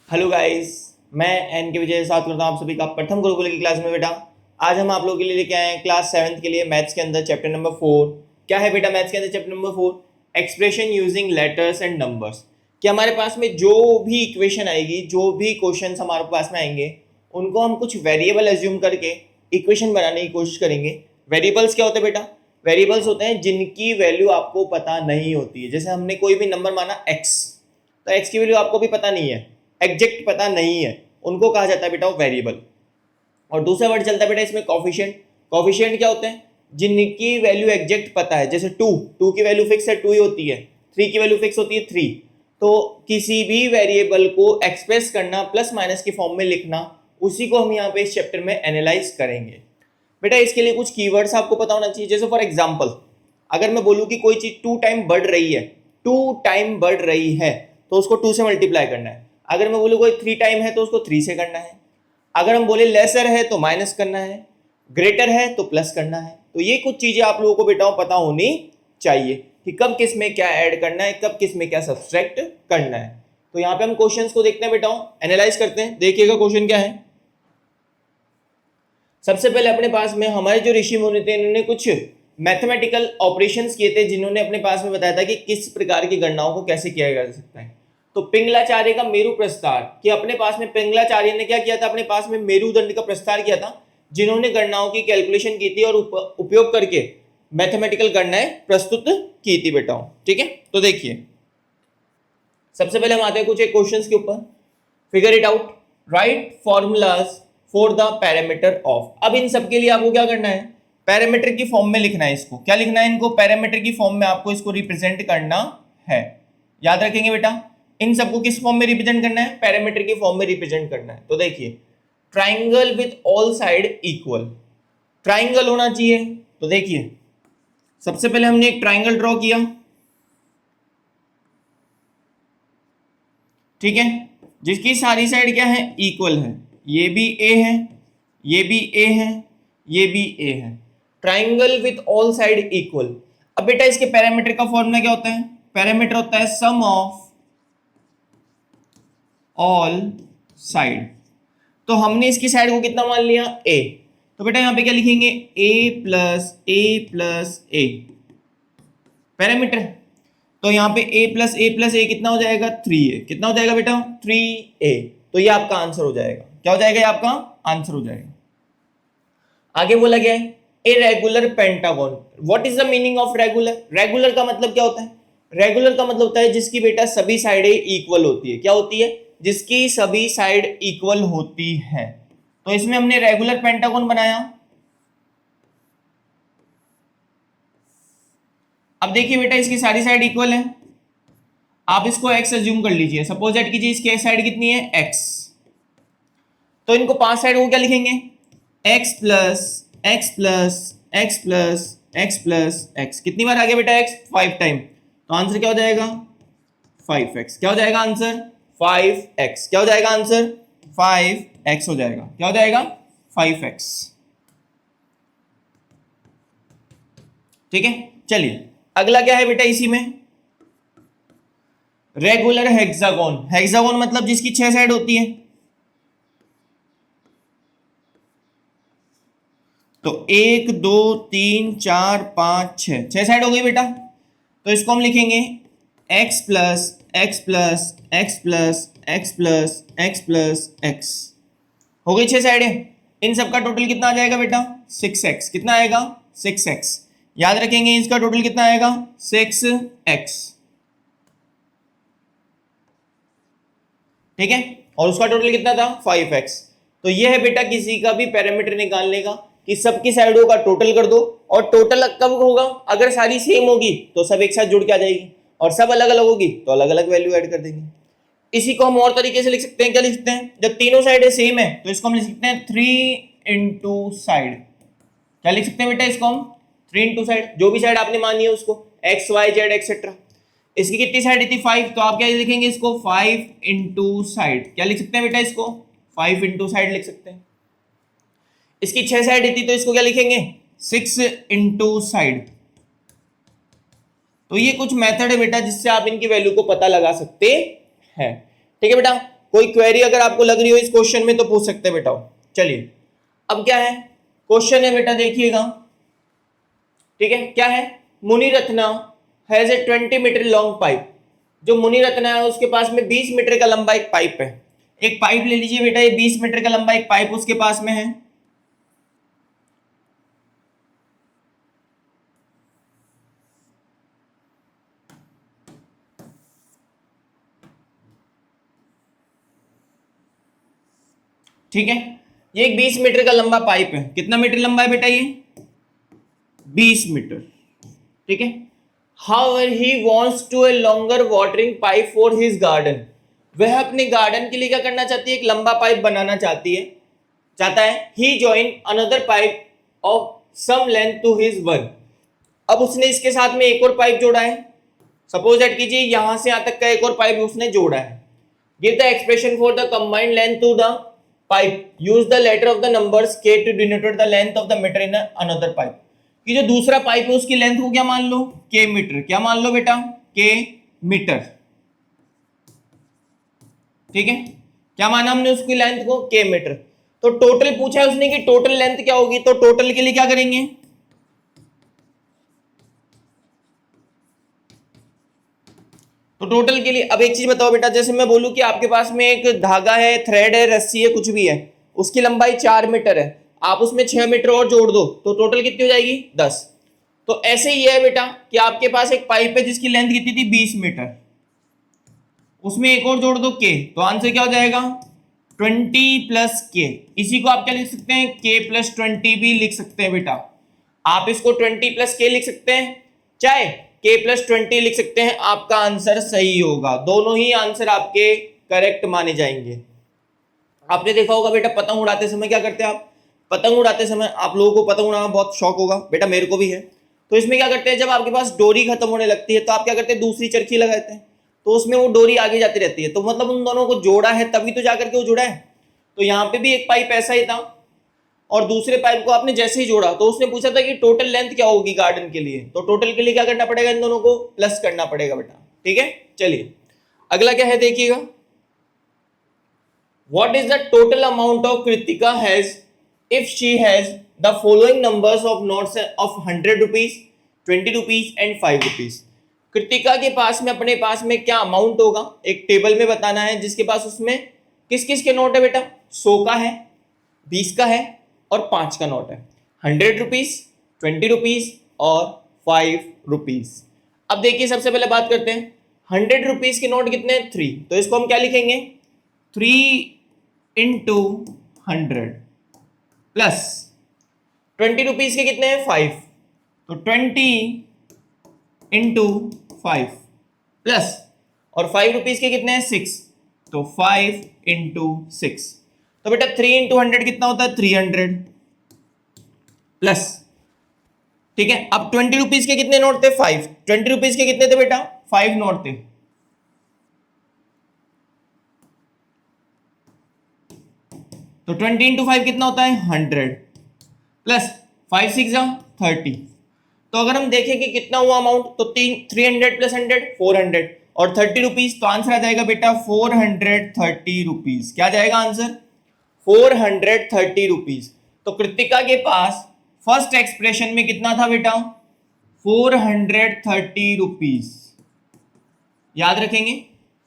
Hello guys, मैं N के विजय साथ करता हूँ आप सभी का प्रथम गुरुकुल की क्लास में। बेटा आज हम आप लोगों के लिए लेके आए हैं क्लास 7th के लिए मैथ्स के अंदर चैप्टर नंबर 4। क्या है बेटा मैथ्स के अंदर chapter number 4? Expression using letters and numbers. कि हमारे पास में जो भी इक्वेशन आएगी, जो भी क्वेश्चन हमारे पास में आएंगे, उनको हम कुछ वेरिएबल एज्यूम करके इक्वेशन बनाने की कोशिश करेंगे। वेरिएबल्स क्या होते हैं बेटा? वेरिएबल्स होते हैं जिनकी वैल्यू आपको पता नहीं होती है। जैसे हमने कोई भी नंबर माना x, तो x की वैल्यू आपको भी पता नहीं है, एग्जैक्ट पता नहीं है, उनको कहा जाता है बेटा वेरिएबल। और दूसरा वर्ड चलता है बेटा इसमें कॉफिशिएंट। कॉफिशिएंट क्या होते हैं? जिनकी वैल्यू एग्जैक्ट पता है। जैसे 2 की वैल्यू फिक्स है, 2 ही होती है। 3 की वैल्यू फिक्स होती है, 3। तो किसी भी वेरिएबल को एक्सप्रेस करना, प्लस माइनस के फॉर्म में लिखना, उसी को हम यहाँ पे इस चैप्टर में एनालाइज करेंगे। बेटा इसके लिए कुछ कीवर्ड्स आपको पता होना चाहिए। जैसे फॉर एग्जाम्पल, अगर मैं बोलूँ कि कोई चीज 2 टाइम बढ़ रही है, 2 टाइम बढ़ रही है, तो उसको 2 से मल्टीप्लाई करना है। अगर मैं बोलूँ कोई 3 टाइम है तो उसको 3 से करना है। अगर हम बोले लेसर है तो माइनस करना है, ग्रेटर है तो प्लस करना है। तो ये कुछ चीजें आप लोगों को बेटा पता होनी चाहिए कि कब किस में क्या ऐड करना है, कब किस में क्या सब्सट्रैक्ट करना है। तो यहाँ पे हम क्वेश्चंस को देखते हैं बेटा, एनालाइज करते हैं। देखिएगा क्वेश्चन क्या है। सबसे पहले अपने पास में हमारे जो ऋषि मुनि थे, इन्होंने कुछ मैथमेटिकल ऑपरेशंस किए थे, जिन्होंने अपने पास में बताया था कि किस प्रकार की गणनाओं को कैसे किया जा सकता है। तो पिंगलाचार्य का मेरु प्रस्तार, कि अपने पास में पिंगलाचार्य ने क्या किया था, अपने पास में मेरुदंड का प्रस्तार किया था, जिन्होंने गणनाओं की कैलकुलेशन की थी और उपयोग करके मैथमेटिकल गणनाएं प्रस्तुत की थी बेटा। ठीक है, तो देखिए सबसे पहले हम आते हैं कुछ एक क्वेश्चंस के ऊपर। Figure it out, right formulas for the parameter of. अब इन सब के लिए आपको क्या करना है, पैरामीटर की फॉर्म में लिखना है। इसको क्या लिखना है, इनको पैरामीटर की फॉर्म में आपको इसको रिप्रेजेंट करना है। याद रखेंगे बेटा, इन सबको किस फॉर्म में रिप्रेजेंट करना है, पैरामीटर की फॉर्म में रिप्रेजेंट करना है। तो देखिए triangle with all side equal, triangle होना चाहिए। तो देखिए सबसे पहले हमने एक ट्राइंगल ड्रॉ किया, ठीक है, जिसकी सारी साइड क्या है, इक्वल है। ये भी ए है, ये भी ए है, ये भी ए है। Triangle with all side equal. अब बेटा इसके पैरामीटर का फॉर्मूला क्या होता है, पैरामीटर होता है सम ऑफ ऑल साइड। तो हमने इसकी साइड को कितना मान लिया, ए। तो बेटा यहां पे क्या लिखेंगे, ए प्लस ए पैरामीटर। तो यहाँ पे a प्लस ए कितना हो जाएगा, 3a। कितना हो जाएगा बेटा, 3a। तो ये आपका आंसर हो जाएगा। क्या हो जाएगा, ये आपका आंसर हो जाएगा। आगे बोला गया है a regular pentagon. What is the meaning of regular? Regular का मतलब क्या होता है, रेगुलर का मतलब होता है जिसकी बेटा सभी साइडें इक्वल होती है। क्या होती है, जिसकी सभी साइड इक्वल होती है। तो इसमें हमने रेगुलर पेंटागन बनाया। अब देखिए बेटा इसकी सारी साइड इक्वल है, आप इसको x अज्यूम कर लीजिए। सपोज दैट कीजिए इसकी साइड कितनी है, x। तो इनको 5 साइड को क्या लिखेंगे, x plus x plus x plus x plus x. कितनी बार आ गया बेटा x, 5 टाइम। तो आंसर क्या हो जाएगा, 5x। क्या हो जाएगा आंसर, 5x। क्या हो जाएगा आंसर, 5x हो जाएगा। क्या हो जाएगा, 5x। ठीक है, चलिए अगला क्या है बेटा इसी में, रेगुलर हेक्सागोन। हेक्सागोन मतलब जिसकी 6 साइड होती है। तो 1 2 3 4 5 6 साइड हो गई बेटा। तो इसको हम लिखेंगे x plus x plus x plus x plus x plus x. हो गई 6 साइडें। इन सबका टोटल कितना आ जाएगा बेटा, 6x। कितना आएगा, 6x। याद रखेंगे इसका टोटल कितना आएगा, 6x। ठीक है, और उसका टोटल कितना था, 5x। तो ये है बेटा किसी का भी पैरामीटर निकालने का, कि सबकी साइडों का टोटल कर दो। और टोटल कब होगा, अगर सारी सेम होगी तो सब एक साथ जुड़ के आ जाएगी, और सब अलग अलग होगी तो अलग अलग वैल्यू ऐड कर देंगे। इसी को हम और तरीके से लिख सकते हैं। क्या लिख सकते हैं, जब तीनों साइडें सेम है तो इसको हम लिख सकते हैं 3 इंटू साइड। क्या लिख सकते हैं बेटा इसको हम, 3 इंटू साइड। जो भी साइड आपने मानी है उसको, एक्स वाई जेड एक्सेट्रा। इसकी कितनी साइड थी, 5। तो आप क्या लिखेंगे इसको, 5 इंटू साइड। क्या लिख सकते हैं बेटा इसको, 5 इंटू साइड लिख सकते हैं। इसकी 6 साइड थी तो इसको क्या लिखेंगे, 6 इंटू साइड। तो ये कुछ मेथड है बेटा जिससे आप इनकी वैल्यू को पता लगा सकते हैं। ठीक है बेटा, कोई क्वेरी अगर आपको लग रही हो इस क्वेश्चन में तो पूछ सकते हैं बेटा। चलिए अब क्या है क्वेश्चन है बेटा, देखिएगा, ठीक है। क्या है, Muniratna has a 20 metre long pipe. जो मुनिरत्ना है उसके पास में 20 मीटर का लंबा एक पाइप है। एक पाइप ले लीजिए बेटा, ये 20 मीटर का लंबा एक पाइप उसके पास में है। ठीक है, ये एक 20 मीटर का लंबा पाइप है। कितना मीटर लंबा है बेटा ये? 20 मीटर, ठीक है। However, he wants to a longer watering pipe for his garden. वह अपने गार्डन के लिए क्या करना चाहती है? एक लंबा पाइप बनाना चाहता है। He joined another pipe of some length to his one. अब उसने इसके साथ में एक और पाइप जोड़ा है। सपोज दैट कीजिए यहां से यहां तक का एक और पाइप उसने जोड़ा है। Give the expression for the combined length to the pipe, use the letter of the numbers k to denote the length of the metre in another pipe. कि जो दूसरा पाइप है उसकी लेंथ को क्या मान लो? k metre. क्या मान लो बेटा? k मीटर, ठीक है। क्या माना हमने उसकी लेंथ को? k metre. तो टोटल पूछा है उसने कि टोटल लेंथ क्या होगी, तो टोटल के लिए क्या करेंगे? तो टोटल के लिए अब एक चीज बताओ बेटा, जैसे मैं बोलूं कि आपके पास में एक धागा है, थ्रेड है, रस्सी है, कुछ भी है, उसकी लंबाई 4 मीटर है, आप उसमें 6 मीटर और जोड़ दो तो टोटल कितनी हो जाएगी? 10। तो ऐसे ही है बेटा कि आपके पास एक पाइप है जिसकी लेंथ कितनी थी? 20 मीटर, उसमें एक और जोड़ दो k, तो आंसर क्या हो जाएगा? 20 प्लस k। इसी को आप क्या लिख सकते हैं? k प्लस 20 भी लिख सकते हैं बेटा। आप इसको 20 प्लस k लिख सकते हैं, चाहे k प्लस 20 लिख सकते हैं, आपका आंसर सही होगा। दोनों ही आंसर आपके करेक्ट माने जाएंगे। आपने देखा होगा बेटा पतंग उड़ाते समय क्या करते हैं आप? पतंग उड़ाते समय आप लोगों को पतंग उड़ाना बहुत शौक होगा बेटा, मेरे को भी है। तो इसमें क्या करते हैं, जब आपके पास डोरी खत्म होने लगती है तो आप क्या करते हैं? दूसरी चरखी लगाते हैं, तो उसमें वो डोरी आगे जाती रहती है। तो मतलब उन दोनों को जोड़ा है तभी तो जाकर के वो जुड़ा है। तो यहाँ पे भी एक पाइप ऐसा ही था और दूसरे पाइप को आपने जैसे ही जोड़ा तो उसने पूछा था कि टोटल लेंथ क्या होगी गार्डन के लिए, तो टोटल के लिए क्या करना पड़ेगा? इन दोनों को प्लस करना पड़ेगा बेटा, ठीक है। चलिए अगला क्या है देखिएगा, what is the total amount of Kritika has if she has the following numbers of notes of 100 rupees, 20 rupees and 5 rupees। Kritika के पास में अपने पास में क्या अमाउंट होगा एक टेबल में बताना है, जिसके पास उसमें किस किस के नोट है बेटा? 100 का है, 20 का है और 5 का नोट है। 100 रुपीज, 20 रुपीज और 5 रुपीज। अब देखिए सबसे पहले बात करते हैं 100 रुपीज के नोट कितने हैं? 3, तो इसको हम क्या लिखेंगे? 3 इंटू 100 प्लस 20 रुपीज के कितने हैं? 5, तो 20 इंटू 5 प्लस और 5 रुपीज के कितने हैं? 6, तो 5 इंटू 6। तो बेटा 3 इंटू 100 कितना होता है? 300 प्लस, ठीक है। अब 20 रुपीज के कितने नोट थे? 5। 20 रुपीज के कितने थे बेटा? 5 नोट थे। तो 20 इंटू 5 कितना होता है? 100 प्लस 5 6 30। तो अगर हम देखें कि कितना हुआ अमाउंट, तो 300 प्लस 100 400 और 30 रुपीज, तो आंसर आ जाएगा बेटा 430 रुपीज। क्या जाएगा आंसर? 430 रुपीज। तो कृतिका के पास फर्स्ट एक्सप्रेशन में कितना था बेटा? 430 रुपीज। याद रखेंगे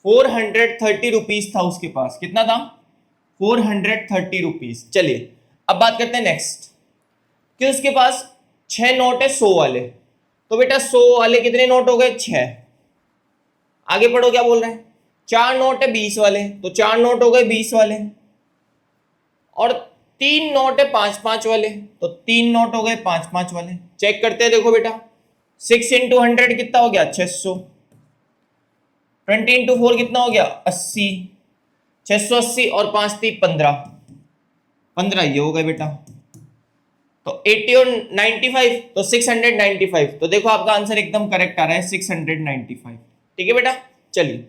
430 रुपीज था उसके पास। कितना था? 430 रुपीज। चलिए अब बात करते हैं नेक्स्ट कि उसके पास 6 नोट है 100 वाले। तो बेटा 100 वाले कितने नोट हो गए? 6। आगे पढ़ो क्या बोल रहे हैं। 4 नोट है 20 वाले, तो 4 नोट हो गए 20 वाले। और 3 नोट है 5-5 वाले, तो 3 नोट हो गए 5-5 वाले। चेक करते हैं, देखो बेटा 6 इंटू 100 कितना हो गया? 600। 20 इंटू 4 कितना हो गया? 80। 680 और 5 3 15, 15 ये हो गए बेटा। तो 80 और 95, तो 695। तो देखो आपका आंसर एकदम करेक्ट आ रहा है 695। ठीक है बेटा। चलिए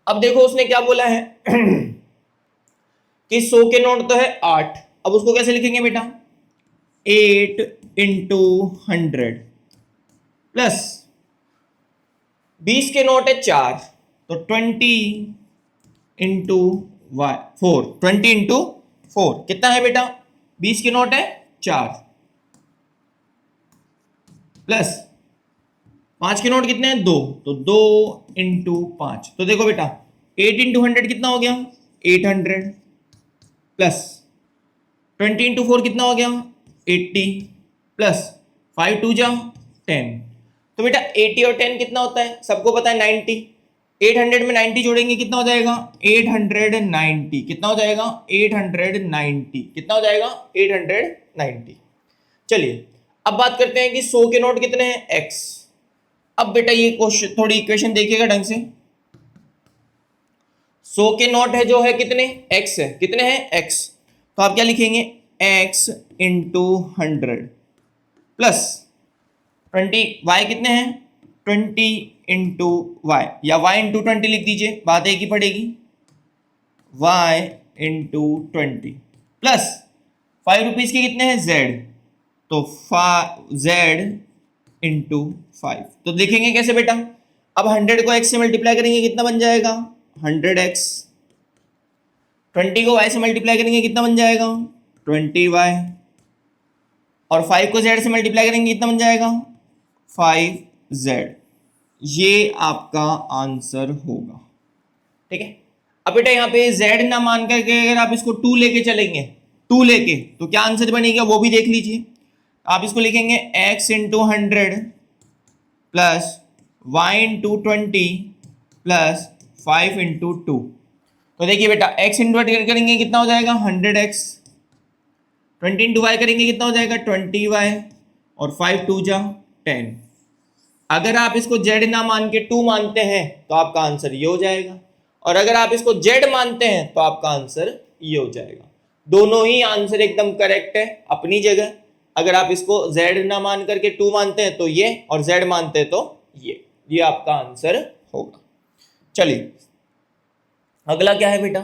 अब देखो उसने क्या बोला है कि 100 के नोट तो है 8। अब उसको कैसे लिखेंगे बेटा? 8 इंटू 100 प्लस 20 के नोट है 4, तो 20 इंटू वाई 4, 20 इंटू 4 कितना है बेटा? 20 की नोट है 4, प्लस 5 के नोट कितने हैं? 2, तो 2 इंटू 5। तो देखो बेटा 8 इंटू 100 कितना हो गया? 800, प्लस 20 इंटू 4 कितना हो गया? 80, प्लस 5 टू जा 10। तो बेटा 80 और 10 कितना होता है? सबको पता है 90। 800 में 90 जोड़ेंगे कितना हो जाएगा? 890। कितना हो जाएगा? 890। कितना हो जाएगा? 890। चलिए अब बात करते हैं कि 100 के नोट कितने हैं? x। अब बेटा ये क्वेश्चन थोड़ी इक्वेशन देखिएगा ढंग से। 100 के नोट है जो है कितने? x है। कितने हैं? x। तो आप क्या लिखेंगे? x इंटू 100 प्लस 20 y कितने हैं? 20 इंटू वाई, या y इंटू 20 लिख दीजिए, बात एक ही पड़ेगी। y इंटू 20 प्लस 5 रुपीज के कितने हैं? z, तो z इंटू 5। तो लिखेंगे कैसे बेटा? अब 100 को x से मल्टीप्लाई करेंगे कितना बन जाएगा? 100x। 20 को y से मल्टीप्लाई करेंगे कितना बन जाएगा? 20y। और 5 को z से मल्टीप्लाई करेंगे कितना बन जाएगा? 5z। ये आपका आंसर होगा। ठीक है। अब बेटा यहाँ पे z ना मान करके अगर आप इसको 2 लेके चलेंगे, 2 लेके, तो क्या आंसर बनेगा वो भी देख लीजिए। आप इसको लिखेंगे x into 100 plus y into 20 plus 5 into 2। तो देखिए बेटा x इंटू करेंगे कितना हो जाएगा? 100x। 20 इंटू वाई करेंगे कितना हो जाएगा? 20y। और 5 टू जा 10। अगर आप इसको z ना मान के 2 मानते हैं तो आपका आंसर ये हो जाएगा, और अगर आप इसको z मानते हैं तो आपका आंसर ये हो जाएगा। दोनों ही आंसर एकदम करेक्ट है अपनी जगह। अगर आप इसको z ना मान करके 2 मानते हैं तो ये, और z मानते हैं तो ये आपका आंसर होगा। चलिए अगला क्या है बेटा?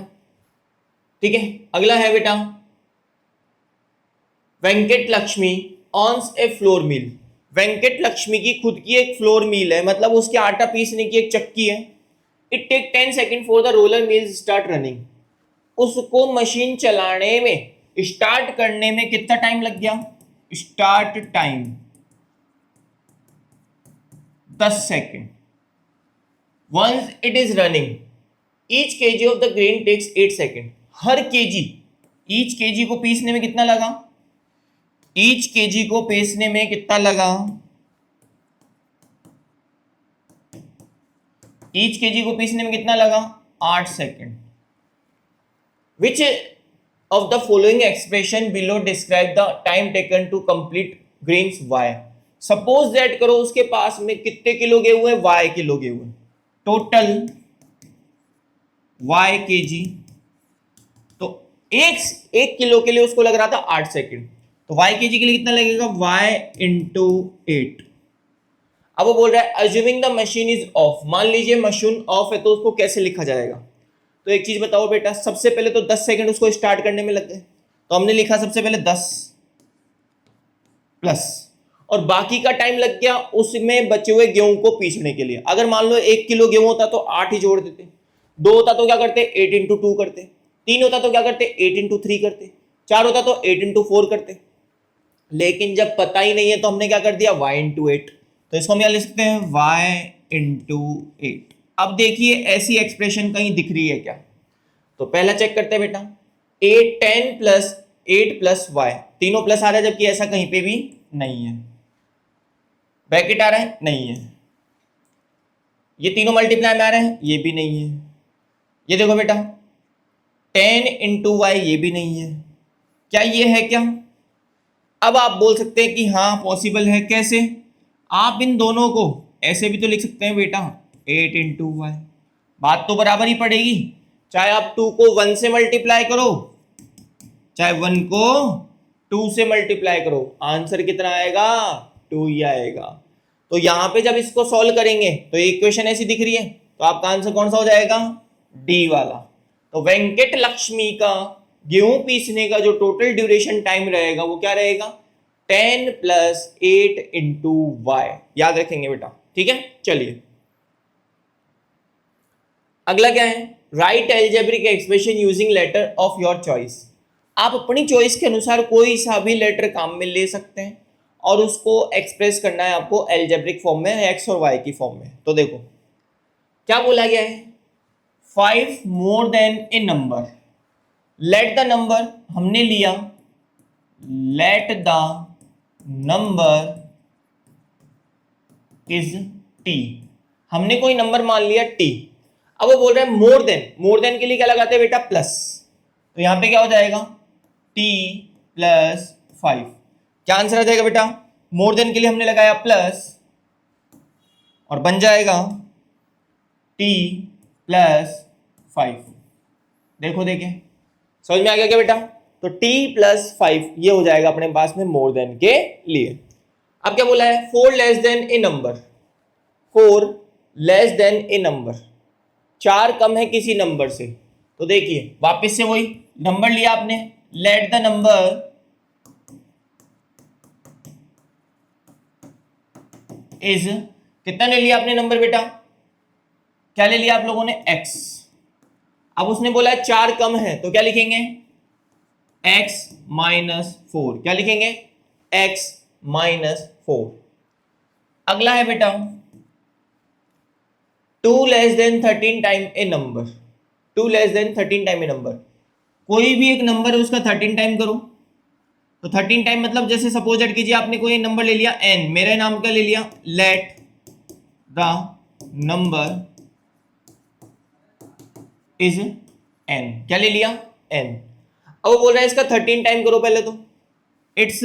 ठीक है, अगला है बेटा वेंकट लक्ष्मी ऑन्स ए फ्लोर मिल। वेंकट लक्ष्मी की खुद की एक फ्लोर मिल है, मतलब उसके आटा पीसने की एक चक्की है। It take 10 second for the roller mill start running. उसको मशीन चलाने में, स्टार्ट करने में कितना टाइम लग गया? Start time 10 second. Once it is running each KG of the grain takes 8 second. हर केजी, ईच केजी को पीसने में कितना लगा? ईच केजी को पीसने में कितना लगा? ईच केजी को पीसने में कितना लगा? 8 second. Which of the following expression below describe the time taken to complete grains Y. Suppose that करो उसके पास में कितने किलो गेहूं हुए? वाई किलो गेहूं हुए। Total Y KG. तो एक किलो के लिए उसको लग रहा था 8 सेकेंड, तो y केजी के लिए कितना लगेगा? y into 8। अब वो बोल रहा है assuming the machine is of. मान लीजिए मशीन ऑफ है, तो उसको कैसे लिखा जाएगा? तो एक चीज बताओ बेटा, सबसे पहले तो 10 सेकंड उसको स्टार्ट करने में लग गए, तो हमने लिखा सबसे पहले 10 प्लस, और बाकी का टाइम लग गया उसमें बचे हुए गेहूं को पीसने के लिए। अगर मान लो 1 किलो गेहूं होता तो 8 ही जोड़ देते, 2 होता तो क्या करते? 8 इंटू 2 करते, 3 होता तो क्या करते? 8 इंटू 3 करते, 4 होता तो 8 इंटू 4 करते। लेकिन जब पता ही नहीं है तो हमने क्या कर दिया? y into 8। तो इसको हम क्या लिख सकते हैं? y into 8। अब देखिए ऐसी एक्सप्रेशन कहीं दिख रही है क्या? तो पहला चेक करते हैं बेटा, 10 प्लस 8 प्लस y, तीनों प्लस आ रहा है, जबकि ऐसा कहीं पे भी नहीं है। ब्रैकेट आ रहा है? नहीं है। ये तीनों मल्टीप्लाई में आ रहे हैं? ये भी नहीं है। ये देखो बेटा 10 इंटू वाई, ये भी नहीं है। क्या ये है क्या? अब आप बोल सकते हैं कि हाँ पॉसिबल है। कैसे? आप इन दोनों को ऐसे भी तो लिख सकते हैं बेटा, 8 इंटू वाई, बात तो बराबर ही पड़ेगी। चाहे आप 2 को 1 से मल्टीप्लाई करो, चाहे 1 को 2 से मल्टीप्लाई करो, आंसर कितना आएगा? 2 ही आएगा। तो यहां पे जब इसको सॉल्व करेंगे तो इक्वेशन ऐसी दिख रही है, तो आपका आंसर कौन सा हो जाएगा? डी वाला। तो वेंकट लक्ष्मी का गेहूं पीसने का जो टोटल ड्यूरेशन टाइम रहेगा वो क्या रहेगा? 10 प्लस 8 इंटू वाई। याद रखेंगे बेटा, ठीक है। चलिए अगला क्या है? Write algebraic expression using letter of your choice. आप अपनी चॉइस के अनुसार कोई सा भी लेटर काम में ले सकते हैं और उसको एक्सप्रेस करना है आपको एल्जेब्रिक फॉर्म में, एक्स और वाई की फॉर्म में। तो देखो क्या बोला गया है, 5 more than A number, let the number, हमने लिया let the number is T, हमने कोई नंबर मान लिया टी। अब वो बोल रहा है मोर देन, मोर देन के लिए क्या लगाते हैं बेटा, प्लस, तो यहां पे क्या हो जाएगा टी प्लस 5। क्या आंसर आ जाएगा बेटा, मोर देन के लिए हमने लगाया प्लस और बन जाएगा टी प्लस 5। देखो देखे समझ में आ गया क्या बेटा, तो t प्लस 5 ये हो जाएगा अपने पास में मोर देन के लिए। अब क्या बोला है, 4 लेस देन ए नंबर, 4 लेस देन ए नंबर, 4 कम है किसी नंबर से। तो देखिए वापस से वही नंबर लिया आपने, लेट द नंबर इज, कितना ले लिया आपने नंबर बेटा, क्या ले लिया आप लोगों ने, x। अब उसने बोला है 4 कम है तो क्या लिखेंगे, x माइनस 4, क्या लिखेंगे, x माइनस 4। अगला है बेटा 2 लेस देन 13 टाइम ए नंबर, 2 लेस देन 13 टाइम ए नंबर, कोई भी एक नंबर है उसका 13 टाइम करो। तो 13 टाइम मतलब जैसे सपोज दैट कीजिए आपने कोई नंबर ले लिया n, मेरे नाम का ले लिया, let the number is n, क्या ले लिया n। अब वो बोल रहा है इसका 13 टाइम करो पहले, तो इट्स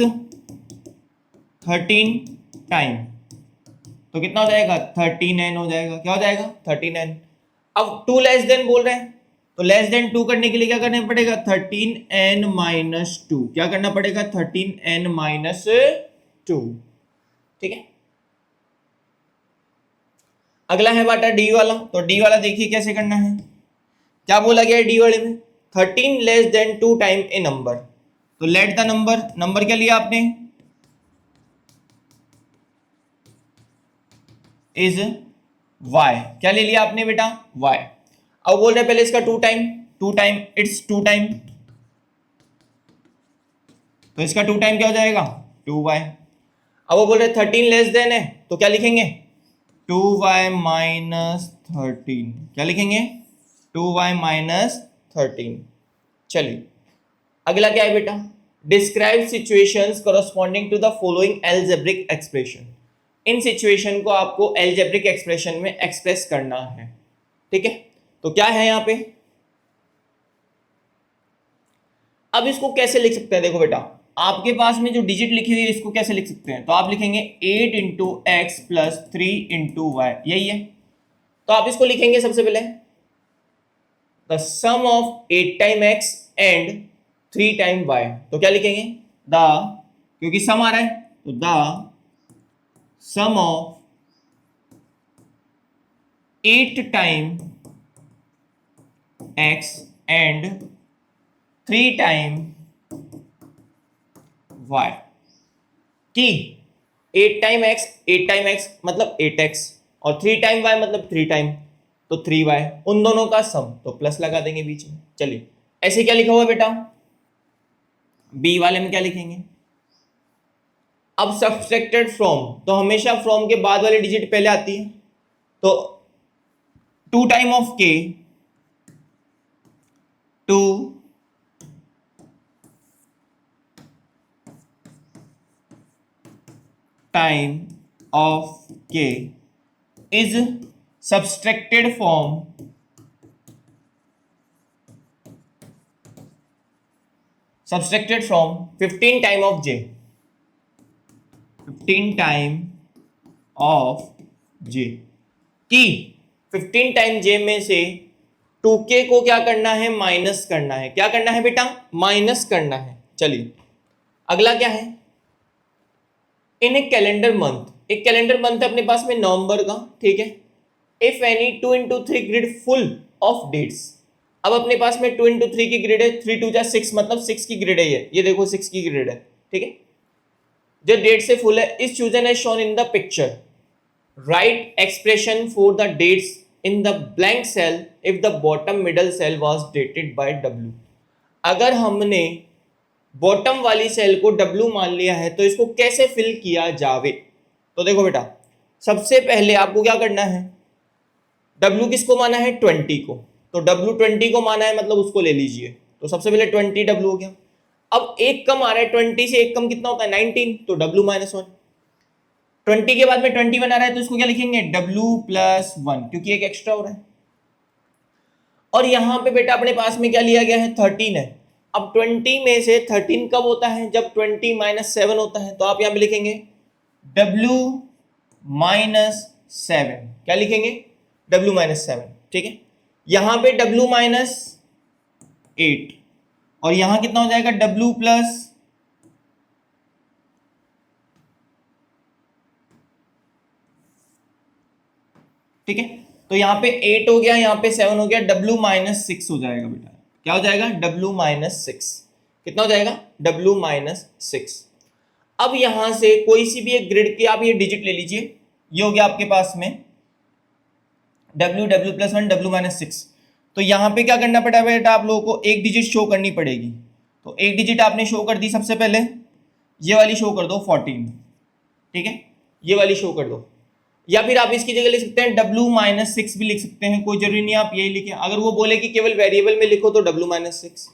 13 टाइम, तो कितना हो जाएगा 13n हो जाएगा, क्या हो जाएगा 13n। अब 2 लेस देन बोल रहे हैं, तो लेस देन 2 करने के लिए क्या करना पड़ेगा, 13n माइनस 2, क्या करना पड़ेगा 13n माइनस 2, ठीक है। अगला है बाटा डी वाला, तो डी वाला देखिए कैसे करना है, क्या बोला गया है डी वाले में, 13 लेस देन 2 टाइम ए नंबर, तो लेट द नंबर, नंबर क्या लिया आपने इज y, क्या ले लिया आपने बेटा y। अब बोल रहे पहले इसका 2 टाइम, 2 टाइम इट्स 2 टाइम, तो इसका 2 टाइम क्या हो जाएगा 2y। अब वो बोल रहे 13 लेस देन है तो क्या लिखेंगे 2y माइनस 13, क्या लिखेंगे 2y माइनस 13। चलिए अगला क्या है बेटा, describe situations corresponding to the following algebraic expression. इन सिचुएशन को आपको एल्जेब्रिक एक्सप्रेशन में एक्सप्रेस करना है, ठीक है। तो क्या है यहां पे, अब इसको कैसे लिख सकते हैं, देखो बेटा आपके पास में जो डिजिट लिखी हुई है इसको कैसे लिख सकते हैं, तो आप लिखेंगे 8 into X plus 3 into Y, यही है। तो आप इसको लिखेंगे सबसे पहले the sum of 8 time X and 3 time Y, तो क्या लिखेंगे द, क्योंकि सम आ रहा है तो the sum of 8 time x and 3 time y, कि 8 टाइम x, 8 टाइम x मतलब 8x और 3 टाइम y मतलब 3 टाइम, तो 3y, उन दोनों का सम, तो प्लस लगा देंगे बीच में। चलिए ऐसे क्या लिखा हुआ है बेटा, बी वाले में क्या लिखेंगे, अब सब्सट्रैक्टेड फ्रॉम, तो हमेशा फ्रॉम के बाद वाली डिजिट पहले आती है, तो 2 time of k, 2 time of k is subtracted from 15 time of j, 15 time of j, कि 15 टाइम j में से 2k को क्या करना है, माइनस करना है। क्या करना है बेटा, माइनस करना है। चलिए अगला क्या है, इन ए कैलेंडर मंथ, एक कैलेंडर मंथ है अपने पास में नवंबर का, ठीक है। If any 2 into 3 grid full of dates, अब अपने पास में 2 into 3 की ग्रिड है, 3 2 जा 6 मतलब 6 की ग्रिड है ये देखो 6 की ग्रिड है, ठीक है। जो डेट से फुल है, इस chosen as shown in the picture, write expression for the dates in the blank cell if the bottom middle cell was dated by W। अगर हमने बॉटम वाली सेल को W मान लिया है तो इसको कैसे फिल किया जावे। तो देखो बेटा, सबसे पहले आपको क्या करना है, W किसको माना है 20 को, तो W 20 को माना है मतलब उसको ले लीजिए। तो सबसे पहले 20 W हो गया। अब एक कम आ रहा है, 20 से एक कम कितना होता है 19, तो W -1। 20 के बाद में 21 आ रहा है तो इसको क्या लिखेंगे W +1, क्योंकि एक एक्स्ट्रा हो रहा है। और यहां पे बेटा अपने पास में क्या लिया गया है 13 है। अब 20 में से 13 कब होता है, जब 20 - 7 होता है। तो आप यहां पे लिखेंगे W -7, क्या लिखेंगे W -7, ठीक है। यहां पे W -8 और यहां कितना हो जाएगा W +, ठीक है। तो यहां पे 8 हो गया, यहां पे 7 हो गया, W -6 हो जाएगा बेटा। क्या हो जाएगा W -6, कितना हो जाएगा W -6। अब यहां से कोई सी भी एक ग्रिड की आप ये डिजिट ले लीजिए, ये हो गया आपके पास में W +1 W -6। तो यहां पे क्या करना पड़ा बेटा, आप लोगों को एक डिजिट शो करनी पड़ेगी। तो एक डिजिट आपने शो कर दी, सबसे पहले ये वाली शो कर दो 14, ठीक है, ये वाली शो कर दो। या फिर आप इसकी जगह लिख सकते हैं W -6 भी लिख सकते हैं, कोई जरूरी नहीं आप यही लिखें। अगर वो बोले कि केवल वेरिएबल में लिखो तो W -6।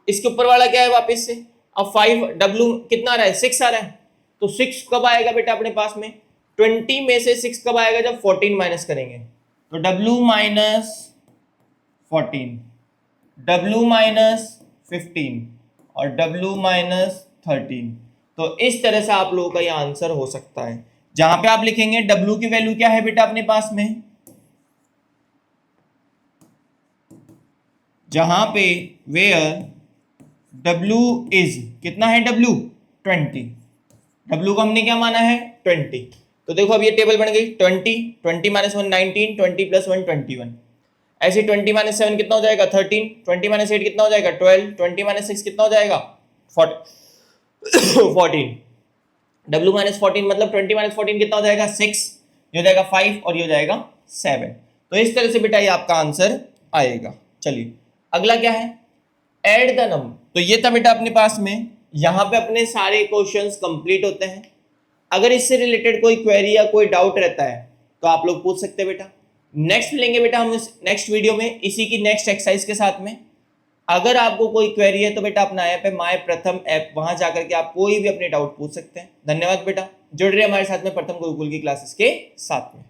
इसके ऊपर वाला क्या है वापस से, अब 5 W कितना आ रहा है 6 आ रहा है, तो 6 कब आएगा बेटा अपने पास में, 20 में से 6 कब आएगा, जब 14 माइनस करेंगे। तो W -14, W -15 और W -13। तो इस तरह से आप लोगों का यह आंसर हो सकता है, जहां पे आप लिखेंगे W की वैल्यू क्या है बेटा अपने पास में, जहां पे वेयर W इज, कितना है W 20, W को हमने क्या माना है 20। तो देखो अब ये टेबल बन गई 20, 20 - 1 19, 20 + 1 21। ऐसे 20 - 7 कितना हो जाएगा 13, 20 - 8 कितना हो जाएगा 12, 20 - 6 कितना हो जाएगा 14। W -14 मतलब 20 - 14 कितना हो जाएगा 6, ये हो जाएगा 5 और ये हो जाएगा 7। तो इस तरह से बेटा ये आपका आंसर आएगा। चलिए अगला क्या है, ऐड द नंबर। तो ये था बेटा अपने पास में, यहां पे अपने सारे क्वेश्चंस कंप्लीट होते हैं। अगर इससे रिलेटेड कोई क्वेरी या कोई डाउट रहता है तो आप लोग पूछ सकते हैं बेटा। नेक्स्ट लेंगे बेटा हम नेक्स्ट वीडियो में इसी की नेक्स्ट एक्सरसाइज के साथ में। अगर आपको कोई क्वेरी है तो बेटा अपना ऐप है माय प्रथम ऐप, वहां जाकर के आप कोई भी अपने डाउट पूछ सकते हैं। धन्यवाद बेटा, जुड़ रहे हमारे साथ में प्रथम गुरुकुल की क्लासेस के साथ में।